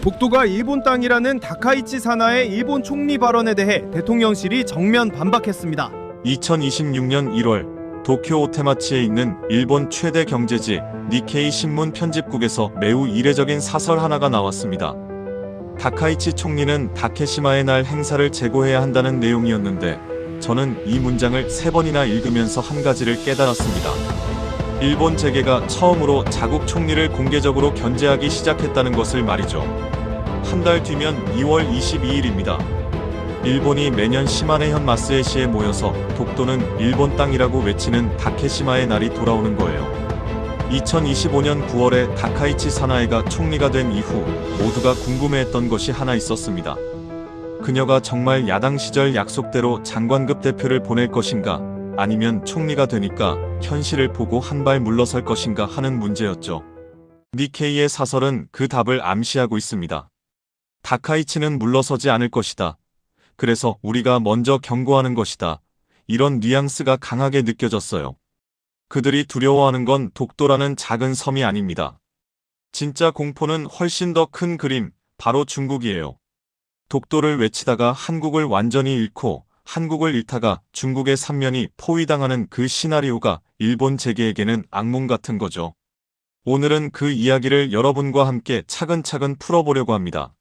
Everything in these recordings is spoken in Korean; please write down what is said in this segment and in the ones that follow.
독도가 일본 땅이라는 다카이치 사나의 일본 총리 발언에 대해 대통령실이 정면 반박했습니다. 2026년 1월 도쿄 오테마치에 있는 일본 최대 경제지 니케이 신문 편집국에서 매우 이례적인 사설 하나가 나왔습니다. 다카이치 총리는 다케시마의 날 행사를 재고해야 한다는 내용이었는데 저는 이 문장을 3번이나 읽으면서 한 가지를 깨달았습니다. 일본 재계가 처음으로 자국 총리를 공개적으로 견제하기 시작했다는 것을 말이죠. 한 달 뒤면 2월 22일입니다. 일본이 매년 시마네현 마스에시에 모여서 독도는 일본 땅이라고 외치는 다케시마의 날이 돌아오는 거예요. 2025년 9월에 다카이치 사나에가 총리가 된 이후 모두가 궁금해했던 것이 하나 있었습니다. 그녀가 정말 야당 시절 약속대로 장관급 대표를 보낼 것인가, 아니면 총리가 되니까 현실을 보고 한 발 물러설 것인가 하는 문제였죠. 니케이의 사설은 그 답을 암시하고 있습니다. 다카이치는 물러서지 않을 것이다. 그래서 우리가 먼저 경고하는 것이다. 이런 뉘앙스가 강하게 느껴졌어요. 그들이 두려워하는 건 독도라는 작은 섬이 아닙니다. 진짜 공포는 훨씬 더 큰 그림, 바로 중국이에요. 독도를 외치다가 한국을 완전히 잃고 한국을 잃다가 중국의 삼면이 포위당하는 그 시나리오가 일본 재계에게는 악몽 같은 거죠. 오늘은 그 이야기를 여러분과 함께 차근차근 풀어보려고 합니다.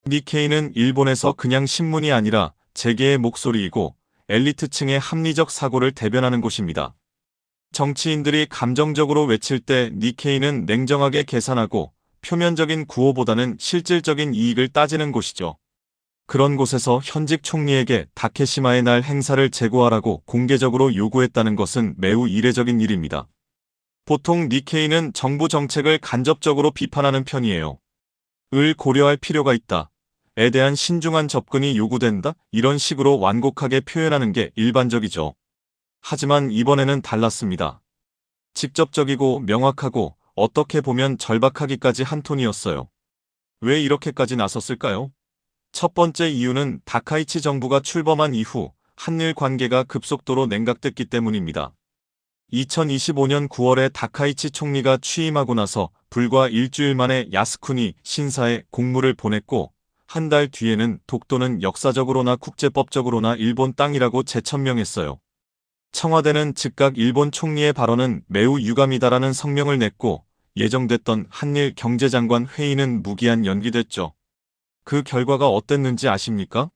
니케이는 일본에서 그냥 신문이 아니라 재계의 목소리이고 엘리트층의 합리적 사고를 대변하는 곳입니다. 정치인들이 감정적으로 외칠 때 니케이는 냉정하게 계산하고 표면적인 구호보다는 실질적인 이익을 따지는 곳이죠. 그런 곳에서 현직 총리에게 다케시마의 날 행사를 재고하라고 공개적으로 요구했다는 것은 매우 이례적인 일입니다. 보통 니케이는 정부 정책을 간접적으로 비판하는 편이에요. 을 고려할 필요가 있다. 에 대한 신중한 접근이 요구된다. 이런 식으로 완곡하게 표현하는 게 일반적이죠. 하지만 이번에는 달랐습니다. 직접적이고 명확하고 어떻게 보면 절박하기까지 한 톤이었어요. 왜 이렇게까지 나섰을까요? 첫 번째 이유는 다카이치 정부가 출범한 이후 한일 관계가 급속도로 냉각됐기 때문입니다. 2025년 9월에 다카이치 총리가 취임하고 나서 불과 일주일 만에 야스쿠니 신사에 공문을 보냈고 한 달 뒤에는 독도는 역사적으로나 국제법적으로나 일본 땅이라고 재천명했어요. 청와대는 즉각 일본 총리의 발언은 매우 유감이다라는 성명을 냈고 예정됐던 한일 경제장관 회의는 무기한 연기됐죠. 그 결과가 어땠는지 아십니까?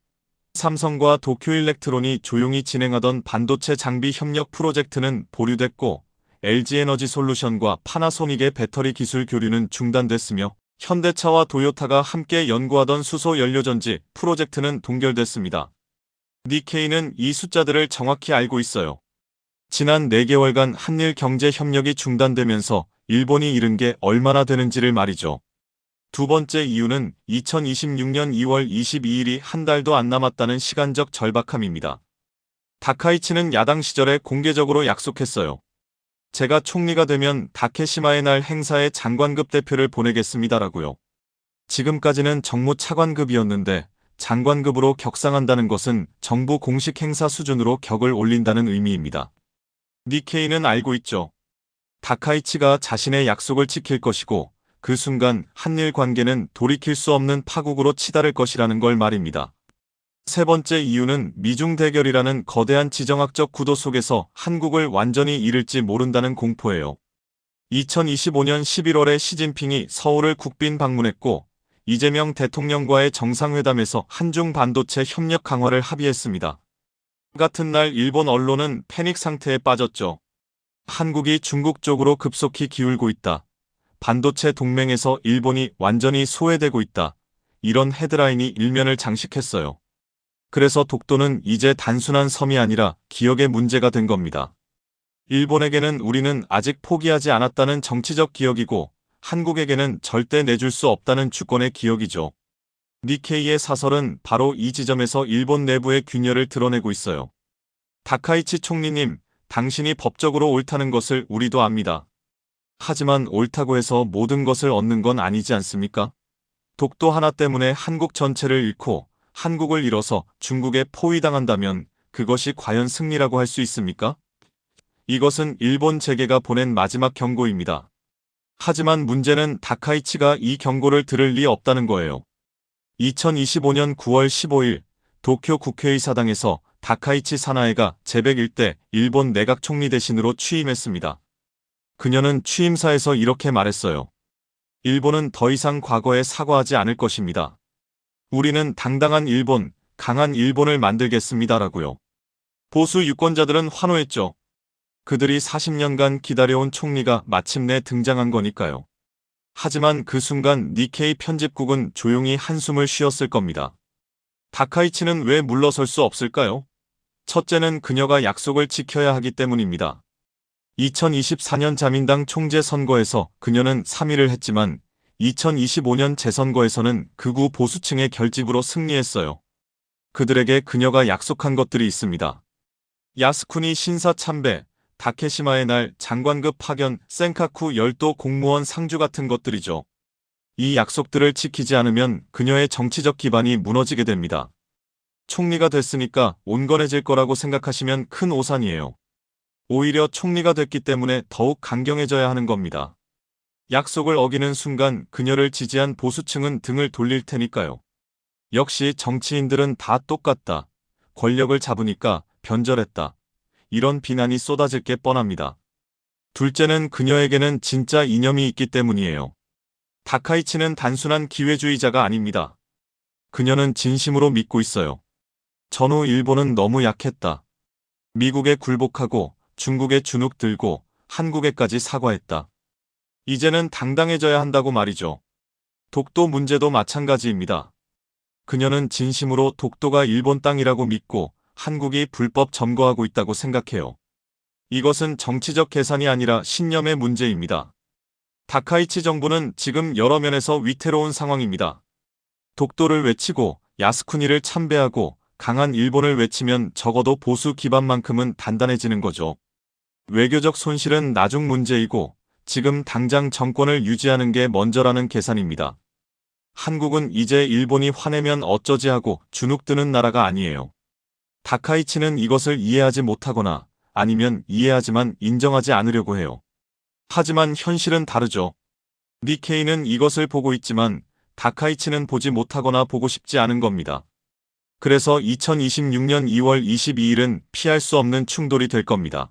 삼성과 도쿄일렉트론이 조용히 진행하던 반도체 장비 협력 프로젝트는 보류됐고 LG에너지솔루션과 파나소닉의 배터리 기술 교류는 중단됐으며 현대차와 도요타가 함께 연구하던 수소 연료전지 프로젝트는 동결됐습니다. 니케이는 이 숫자들을 정확히 알고 있어요. 지난 4개월간 한일 경제 협력이 중단되면서 일본이 잃은 게 얼마나 되는지를 말이죠. 두 번째 이유는 2026년 2월 22일이 한 달도 안 남았다는 시간적 절박함입니다. 다카이치는 야당 시절에 공개적으로 약속했어요. 제가 총리가 되면 다케시마의 날 행사에 장관급 대표를 보내겠습니다라고요. 지금까지는 정무 차관급이었는데 장관급으로 격상한다는 것은 정부 공식 행사 수준으로 격을 올린다는 의미입니다. 니케이는 알고 있죠. 다카이치가 자신의 약속을 지킬 것이고 그 순간 한일 관계는 돌이킬 수 없는 파국으로 치달을 것이라는 걸 말입니다. 세 번째 이유는 미중 대결이라는 거대한 지정학적 구도 속에서 한국을 완전히 잃을지 모른다는 공포예요. 2025년 11월에 시진핑이 서울을 국빈 방문했고 이재명 대통령과의 정상회담에서 한중 반도체 협력 강화를 합의했습니다. 같은 날 일본 언론은 패닉 상태에 빠졌죠. 한국이 중국 쪽으로 급속히 기울고 있다. 반도체 동맹에서 일본이 완전히 소외되고 있다. 이런 헤드라인이 일면을 장식했어요. 그래서 독도는 이제 단순한 섬이 아니라 기억의 문제가 된 겁니다. 일본에게는 우리는 아직 포기하지 않았다는 정치적 기억이고 한국에게는 절대 내줄 수 없다는 주권의 기억이죠. 니케이의 사설은 바로 이 지점에서 일본 내부의 균열을 드러내고 있어요. 다카이치 총리님, 당신이 법적으로 옳다는 것을 우리도 압니다. 하지만 옳다고 해서 모든 것을 얻는 건 아니지 않습니까? 독도 하나 때문에 한국 전체를 잃고 한국을 잃어서 중국에 포위당한다면 그것이 과연 승리라고 할 수 있습니까? 이것은 일본 재계가 보낸 마지막 경고입니다. 하지만 문제는 다카이치가 이 경고를 들을 리 없다는 거예요. 2025년 9월 15일 도쿄 국회의사당에서 다카이치 사나에가 제101대 일본 내각 총리 대신으로 취임했습니다. 그녀는 취임사에서 이렇게 말했어요. 일본은 더 이상 과거에 사과하지 않을 것입니다. 우리는 당당한 일본, 강한 일본을 만들겠습니다라고요. 보수 유권자들은 환호했죠. 그들이 40년간 기다려온 총리가 마침내 등장한 거니까요. 하지만 그 순간 니케이 편집국은 조용히 한숨을 쉬었을 겁니다. 다카이치는 왜 물러설 수 없을까요? 첫째는 그녀가 약속을 지켜야 하기 때문입니다. 2024년 자민당 총재 선거에서 그녀는 3위를 했지만 2025년 재선거에서는 극우 보수층의 결집으로 승리했어요. 그들에게 그녀가 약속한 것들이 있습니다. 야스쿠니 신사 참배, 다케시마의 날, 장관급 파견, 센카쿠 열도 공무원 상주 같은 것들이죠. 이 약속들을 지키지 않으면 그녀의 정치적 기반이 무너지게 됩니다. 총리가 됐으니까 온건해질 거라고 생각하시면 큰 오산이에요. 오히려 총리가 됐기 때문에 더욱 강경해져야 하는 겁니다. 약속을 어기는 순간 그녀를 지지한 보수층은 등을 돌릴 테니까요. 역시 정치인들은 다 똑같다. 권력을 잡으니까 변절했다. 이런 비난이 쏟아질 게 뻔합니다. 둘째는 그녀에게는 진짜 이념이 있기 때문이에요. 다카이치는 단순한 기회주의자가 아닙니다. 그녀는 진심으로 믿고 있어요. 전후 일본은 너무 약했다. 미국에 굴복하고 중국에 주눅 들고 한국에까지 사과했다. 이제는 당당해져야 한다고 말이죠. 독도 문제도 마찬가지입니다. 그녀는 진심으로 독도가 일본 땅이라고 믿고 한국이 불법 점거하고 있다고 생각해요. 이것은 정치적 계산이 아니라 신념의 문제입니다. 다카이치 정부는 지금 여러 면에서 위태로운 상황입니다. 독도를 외치고 야스쿠니를 참배하고 강한 일본을 외치면 적어도 보수 기반만큼은 단단해지는 거죠. 외교적 손실은 나중 문제이고 지금 당장 정권을 유지하는 게 먼저라는 계산입니다. 한국은 이제 일본이 화내면 어쩌지 하고 주눅드는 나라가 아니에요. 다카이치는 이것을 이해하지 못하거나 아니면 이해하지만 인정하지 않으려고 해요. 하지만 현실은 다르죠. 니케이는 이것을 보고 있지만 다카이치는 보지 못하거나 보고 싶지 않은 겁니다. 그래서 2026년 2월 22일은 피할 수 없는 충돌이 될 겁니다.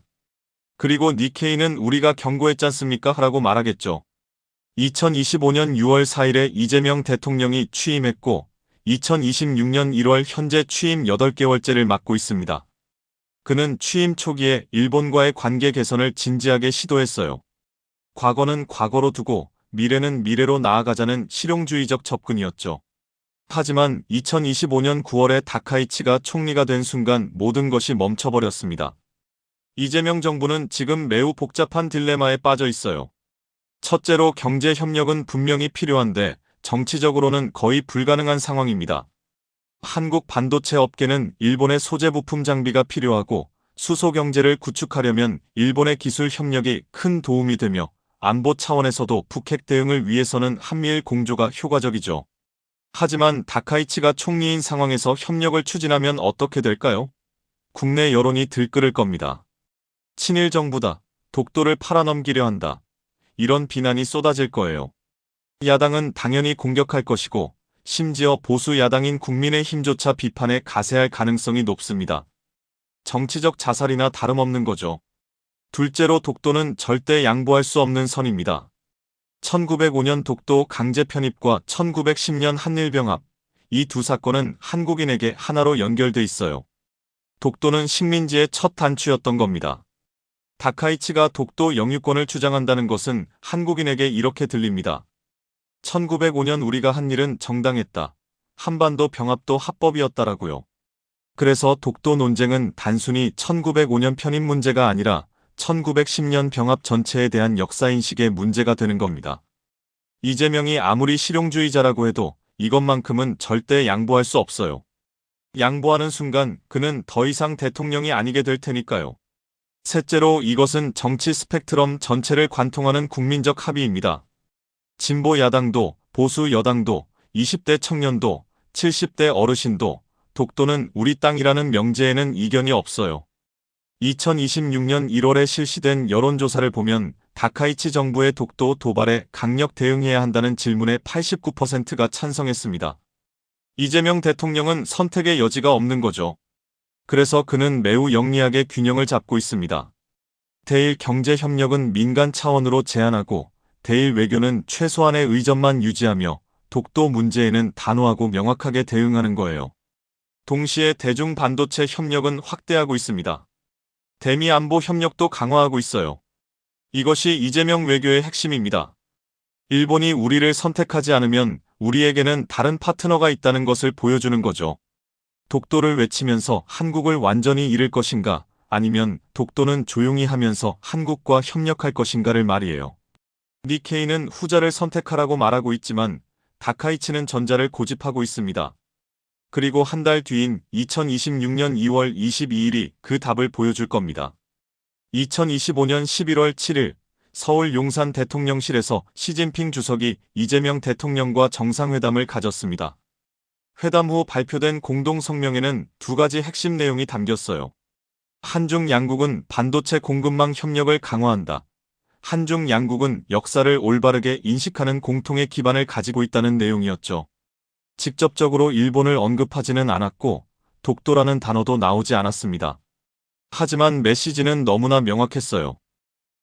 그리고 니케이는 우리가 경고했잖습니까? 라고 말하겠죠. 2025년 6월 4일에 이재명 대통령이 취임했고 2026년 1월 현재 취임 8개월째를 맞고 있습니다. 그는 취임 초기에 일본과의 관계 개선을 진지하게 시도했어요. 과거는 과거로 두고 미래는 미래로 나아가자는 실용주의적 접근이었죠. 하지만 2025년 9월에 다카이치가 총리가 된 순간 모든 것이 멈춰버렸습니다. 이재명 정부는 지금 매우 복잡한 딜레마에 빠져 있어요. 첫째로 경제 협력은 분명히 필요한데 정치적으로는 거의 불가능한 상황입니다. 한국 반도체 업계는 일본의 소재 부품 장비가 필요하고 수소 경제를 구축하려면 일본의 기술 협력이 큰 도움이 되며 안보 차원에서도 북핵 대응을 위해서는 한미일 공조가 효과적이죠. 하지만 다카이치가 총리인 상황에서 협력을 추진하면 어떻게 될까요? 국내 여론이 들끓을 겁니다. 친일 정부다. 독도를 팔아넘기려 한다. 이런 비난이 쏟아질 거예요. 야당은 당연히 공격할 것이고 심지어 보수 야당인 국민의힘조차 비판에 가세할 가능성이 높습니다. 정치적 자살이나 다름없는 거죠. 둘째로 독도는 절대 양보할 수 없는 선입니다. 1905년 독도 강제 편입과 1910년 한일병합, 이 두 사건은 한국인에게 하나로 연결돼 있어요. 독도는 식민지의 첫 단추였던 겁니다. 다카이치가 독도 영유권을 주장한다는 것은 한국인에게 이렇게 들립니다. 1905년 우리가 한 일은 정당했다. 한반도 병합도 합법이었다라고요. 그래서 독도 논쟁은 단순히 1905년 편입 문제가 아니라 1910년 병합 전체에 대한 역사인식의 문제가 되는 겁니다. 이재명이 아무리 실용주의자라고 해도 이것만큼은 절대 양보할 수 없어요. 양보하는 순간 그는 더 이상 대통령이 아니게 될 테니까요. 셋째로 이것은 정치 스펙트럼 전체를 관통하는 국민적 합의입니다. 진보 야당도 보수 여당도 20대 청년도 70대 어르신도 독도는 우리 땅이라는 명제에는 이견이 없어요. 2026년 1월에 실시된 여론조사를 보면 다카이치 정부의 독도 도발에 강력 대응해야 한다는 질문에 89%가 찬성했습니다. 이재명 대통령은 선택의 여지가 없는 거죠. 그래서 그는 매우 영리하게 균형을 잡고 있습니다. 대일 경제협력은 민간 차원으로 제한하고 대일 외교는 최소한의 의전만 유지하며 독도 문제에는 단호하고 명확하게 대응하는 거예요. 동시에 대중 반도체 협력은 확대하고 있습니다. 대미 안보 협력도 강화하고 있어요. 이것이 이재명 외교의 핵심입니다. 일본이 우리를 선택하지 않으면 우리에게는 다른 파트너가 있다는 것을 보여주는 거죠. 독도를 외치면서 한국을 완전히 잃을 것인가, 아니면 독도는 조용히 하면서 한국과 협력할 것인가를 말이에요. 니케이는 후자를 선택하라고 말하고 있지만 다카이치는 전자를 고집하고 있습니다. 그리고 한 달 뒤인 2026년 2월 22일이 그 답을 보여줄 겁니다. 2025년 11월 7일 서울 용산 대통령실에서 시진핑 주석이 이재명 대통령과 정상회담을 가졌습니다. 회담 후 발표된 공동성명에는 두 가지 핵심 내용이 담겼어요. 한중 양국은 반도체 공급망 협력을 강화한다. 한중 양국은 역사를 올바르게 인식하는 공통의 기반을 가지고 있다는 내용이었죠. 직접적으로 일본을 언급하지는 않았고 독도라는 단어도 나오지 않았습니다. 하지만 메시지는 너무나 명확했어요.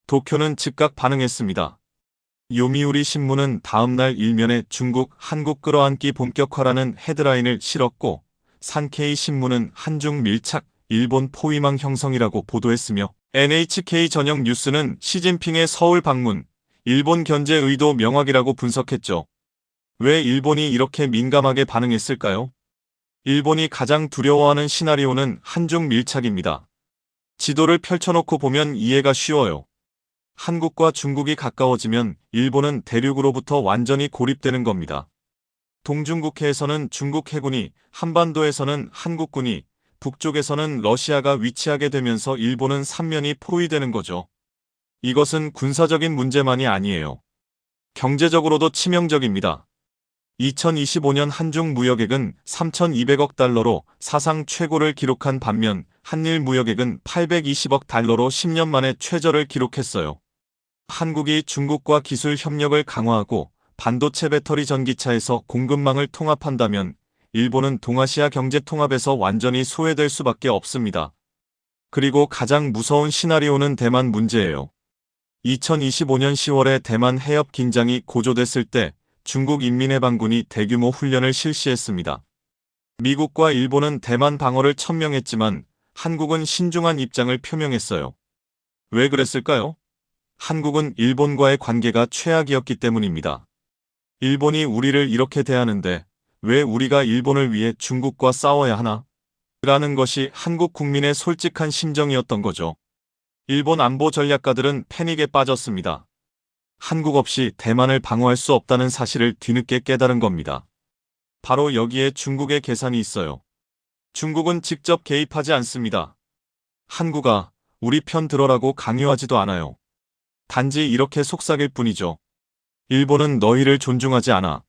도쿄는 즉각 반응했습니다. 요미우리 신문은 다음날 일면에 중국, 한국 끌어안기 본격화라는 헤드라인을 실었고 산케이 신문은 한중 밀착, 일본 포위망 형성이라고 보도했으며 NHK 저녁 뉴스는 시진핑의 서울 방문, 일본 견제 의도 명확이라고 분석했죠. 왜 일본이 이렇게 민감하게 반응했을까요? 일본이 가장 두려워하는 시나리오는 한중 밀착입니다. 지도를 펼쳐놓고 보면 이해가 쉬워요. 한국과 중국이 가까워지면 일본은 대륙으로부터 완전히 고립되는 겁니다. 동중국해에서는 중국 해군이, 한반도에서는 한국군이, 북쪽에서는 러시아가 위치하게 되면서 일본은 삼면이 포위되는 거죠. 이것은 군사적인 문제만이 아니에요. 경제적으로도 치명적입니다. 2025년 한중 무역액은 3,200억 달러로 사상 최고를 기록한 반면 한일 무역액은 820억 달러로 10년 만에 최저를 기록했어요. 한국이 중국과 기술 협력을 강화하고 반도체 배터리 전기차에서 공급망을 통합한다면 일본은 동아시아 경제 통합에서 완전히 소외될 수밖에 없습니다. 그리고 가장 무서운 시나리오는 대만 문제예요. 2025년 10월에 대만 해협 긴장이 고조됐을 때 중국 인민해방군이 대규모 훈련을 실시했습니다. 미국과 일본은 대만 방어를 천명했지만 한국은 신중한 입장을 표명했어요. 왜 그랬을까요? 한국은 일본과의 관계가 최악이었기 때문입니다. 일본이 우리를 이렇게 대하는데 왜 우리가 일본을 위해 중국과 싸워야 하나? 라는 것이 한국 국민의 솔직한 심정이었던 거죠. 일본 안보 전략가들은 패닉에 빠졌습니다. 한국 없이 대만을 방어할 수 없다는 사실을 뒤늦게 깨달은 겁니다. 바로 여기에 중국의 계산이 있어요. 중국은 직접 개입하지 않습니다. 한국아, 우리 편 들어라고 강요하지도 않아요. 단지 이렇게 속삭일 뿐이죠. 일본은 너희를 존중하지 않아.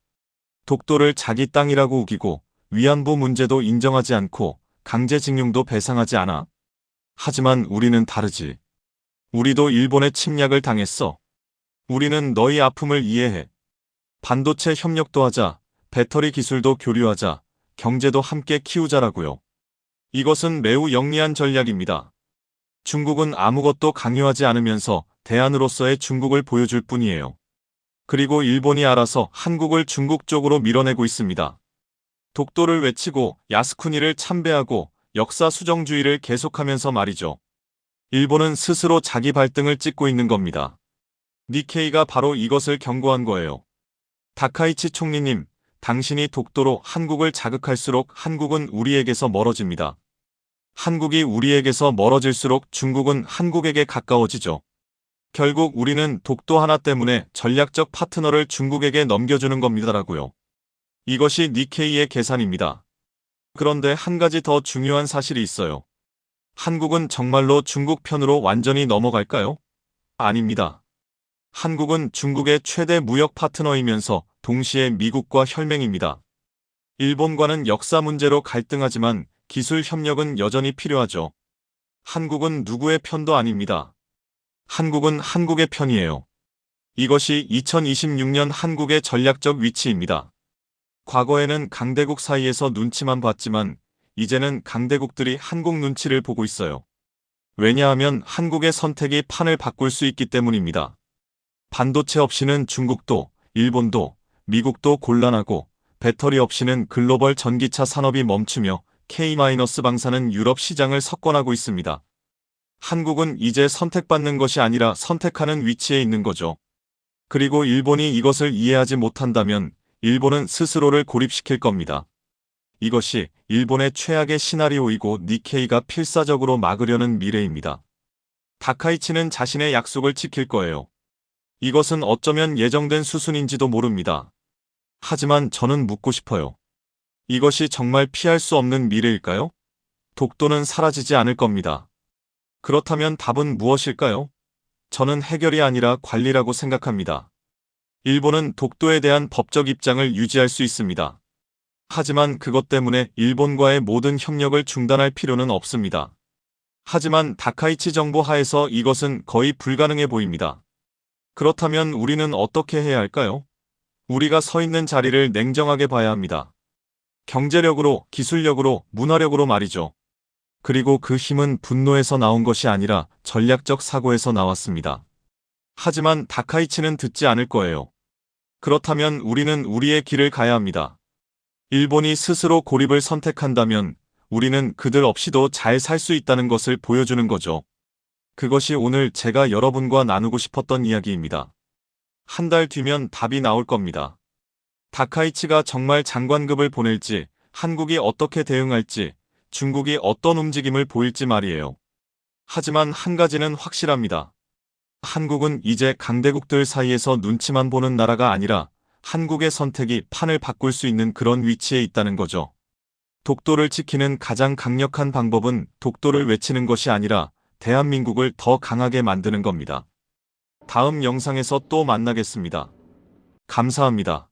독도를 자기 땅이라고 우기고 위안부 문제도 인정하지 않고 강제징용도 배상하지 않아. 하지만 우리는 다르지. 우리도 일본의 침략을 당했어. 우리는 너희 아픔을 이해해. 반도체 협력도 하자. 배터리 기술도 교류하자. 경제도 함께 키우자라고요. 이것은 매우 영리한 전략입니다. 중국은 아무것도 강요하지 않으면서 대안으로서의 중국을 보여줄 뿐이에요. 그리고 일본이 알아서 한국을 중국 쪽으로 밀어내고 있습니다. 독도를 외치고 야스쿠니를 참배하고 역사 수정주의를 계속하면서 말이죠. 일본은 스스로 자기 발등을 찍고 있는 겁니다. 니케이가 바로 이것을 경고한 거예요. 다카이치 총리님, 당신이 독도로 한국을 자극할수록 한국은 우리에게서 멀어집니다. 한국이 우리에게서 멀어질수록 중국은 한국에게 가까워지죠. 결국 우리는 독도 하나 때문에 전략적 파트너를 중국에게 넘겨주는 겁니다라고요. 이것이 니케이의 계산입니다. 그런데 한 가지 더 중요한 사실이 있어요. 한국은 정말로 중국 편으로 완전히 넘어갈까요? 아닙니다. 한국은 중국의 최대 무역 파트너이면서 동시에 미국과 혈맹입니다. 일본과는 역사 문제로 갈등하지만 기술 협력은 여전히 필요하죠. 한국은 누구의 편도 아닙니다. 한국은 한국의 편이에요. 이것이 2026년 한국의 전략적 위치입니다. 과거에는 강대국 사이에서 눈치만 봤지만 이제는 강대국들이 한국 눈치를 보고 있어요. 왜냐하면 한국의 선택이 판을 바꿀 수 있기 때문입니다. 반도체 없이는 중국도, 일본도, 미국도 곤란하고 배터리 없이는 글로벌 전기차 산업이 멈추며 K-방사는 유럽 시장을 석권하고 있습니다. 한국은 이제 선택받는 것이 아니라 선택하는 위치에 있는 거죠. 그리고 일본이 이것을 이해하지 못한다면 일본은 스스로를 고립시킬 겁니다. 이것이 일본의 최악의 시나리오이고 니케이가 필사적으로 막으려는 미래입니다. 다카이치는 자신의 약속을 지킬 거예요. 이것은 어쩌면 예정된 수순인지도 모릅니다. 하지만 저는 묻고 싶어요. 이것이 정말 피할 수 없는 미래일까요? 독도는 사라지지 않을 겁니다. 그렇다면 답은 무엇일까요? 저는 해결이 아니라 관리라고 생각합니다. 일본은 독도에 대한 법적 입장을 유지할 수 있습니다. 하지만 그것 때문에 일본과의 모든 협력을 중단할 필요는 없습니다. 하지만 다카이치 정부 하에서 이것은 거의 불가능해 보입니다. 그렇다면 우리는 어떻게 해야 할까요? 우리가 서 있는 자리를 냉정하게 봐야 합니다. 경제력으로, 기술력으로, 문화력으로 말이죠. 그리고 그 힘은 분노에서 나온 것이 아니라 전략적 사고에서 나왔습니다. 하지만 다카이치는 듣지 않을 거예요. 그렇다면 우리는 우리의 길을 가야 합니다. 일본이 스스로 고립을 선택한다면 우리는 그들 없이도 잘 살 수 있다는 것을 보여주는 거죠. 그것이 오늘 제가 여러분과 나누고 싶었던 이야기입니다. 한 달 뒤면 답이 나올 겁니다. 다카이치가 정말 장관급을 보낼지, 한국이 어떻게 대응할지, 중국이 어떤 움직임을 보일지 말이에요. 하지만 한 가지는 확실합니다. 한국은 이제 강대국들 사이에서 눈치만 보는 나라가 아니라 한국의 선택이 판을 바꿀 수 있는 그런 위치에 있다는 거죠. 독도를 지키는 가장 강력한 방법은 독도를 외치는 것이 아니라 대한민국을 더 강하게 만드는 겁니다. 다음 영상에서 또 만나겠습니다. 감사합니다.